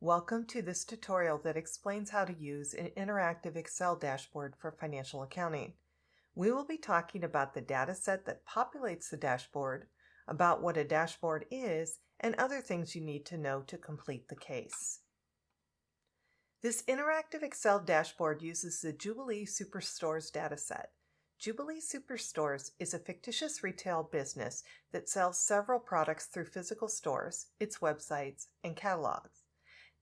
Welcome to this tutorial that explains how to use an interactive Excel dashboard for financial accounting. We will be talking about the data set that populates the dashboard, about what a dashboard is, and other things you need to know to complete the case. This interactive Excel dashboard uses the Jubilee Superstores dataset. Jubilee Superstores is a fictitious retail business that sells several products through physical stores, its websites, and catalogs.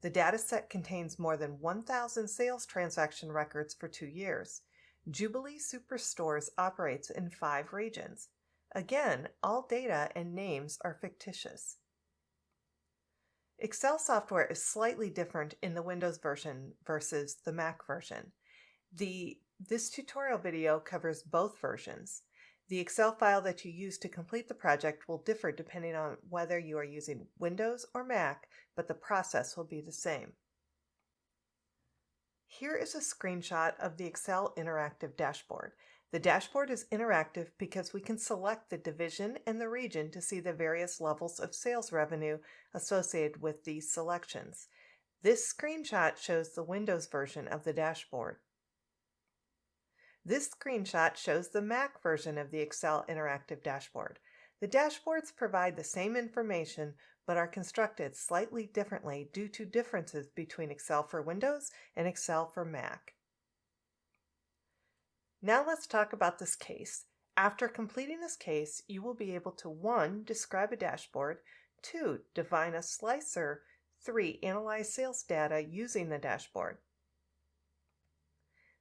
The dataset contains more than 1,000 sales transaction records for 2 years. Jubilee Superstores operates in 5 regions. Again, all data and names are fictitious. Excel software is slightly different in the Windows version versus the Mac version. This tutorial video covers both versions. The Excel file that you use to complete the project will differ depending on whether you are using Windows or Mac, but the process will be the same. Here is a screenshot of the Excel interactive dashboard. The dashboard is interactive because we can select the division and the region to see the various levels of sales revenue associated with these selections. This screenshot shows the Windows version of the dashboard. This screenshot shows the Mac version of the Excel interactive dashboard. The dashboards provide the same information but are constructed slightly differently due to differences between Excel for Windows and Excel for Mac. Now let's talk about this case. After completing this case, you will be able to 1. Describe a dashboard, 2. Define a slicer, 3. Analyze sales data using the dashboard.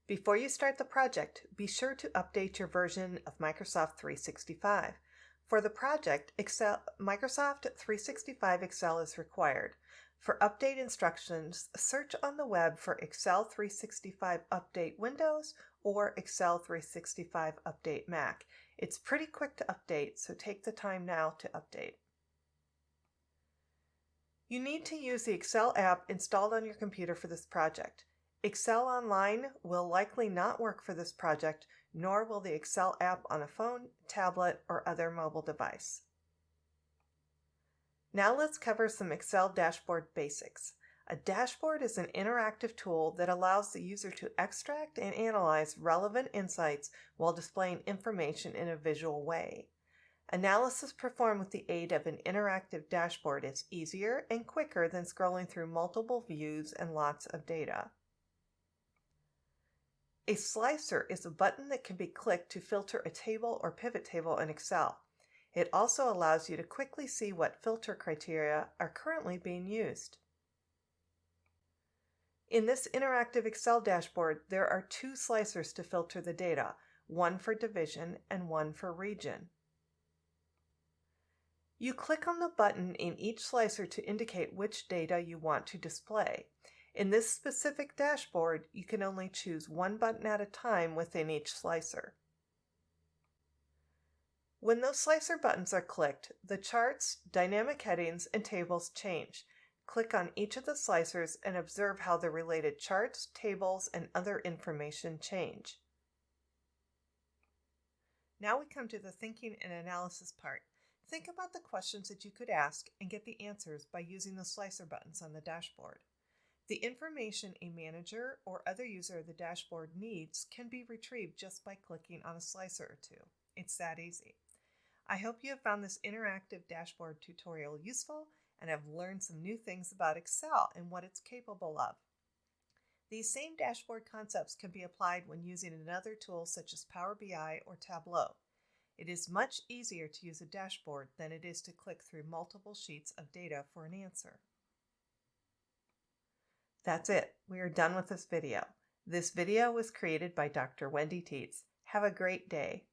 Before you start the project, be sure to update your version of Microsoft 365. For the project, Microsoft 365 Excel is required. For update instructions, search on the web for Excel 365 Update Windows or Excel 365 Update Mac. It's pretty quick to update, so take the time now to update. You need to use the Excel app installed on your computer for this project. Excel Online will likely not work for this project, nor will the Excel app on a phone, tablet, or other mobile device. Now let's cover some Excel dashboard basics. A dashboard is an interactive tool that allows the user to extract and analyze relevant insights while displaying information in a visual way. Analysis performed with the aid of an interactive dashboard is easier and quicker than scrolling through multiple views and lots of data. A slicer is a button that can be clicked to filter a table or pivot table in Excel. It also allows you to quickly see what filter criteria are currently being used. In this interactive Excel dashboard, there are 2 slicers to filter the data, one for division and one for region. You click on the button in each slicer to indicate which data you want to display. In this specific dashboard, you can only choose one button at a time within each slicer. When those slicer buttons are clicked, the charts, dynamic headings, and tables change. Click on each of the slicers and observe how the related charts, tables, and other information change. Now we come to the thinking and analysis part. Think about the questions that you could ask and get the answers by using the slicer buttons on the dashboard. The information a manager or other user of the dashboard needs can be retrieved just by clicking on a slicer or 2. It's that easy. I hope you have found this interactive dashboard tutorial useful and have learned some new things about Excel and what it's capable of. These same dashboard concepts can be applied when using another tool such as Power BI or Tableau. It is much easier to use a dashboard than it is to click through multiple sheets of data for an answer. That's it. We are done with this video. This video was created by Dr. Wendy Tietz. Have a great day.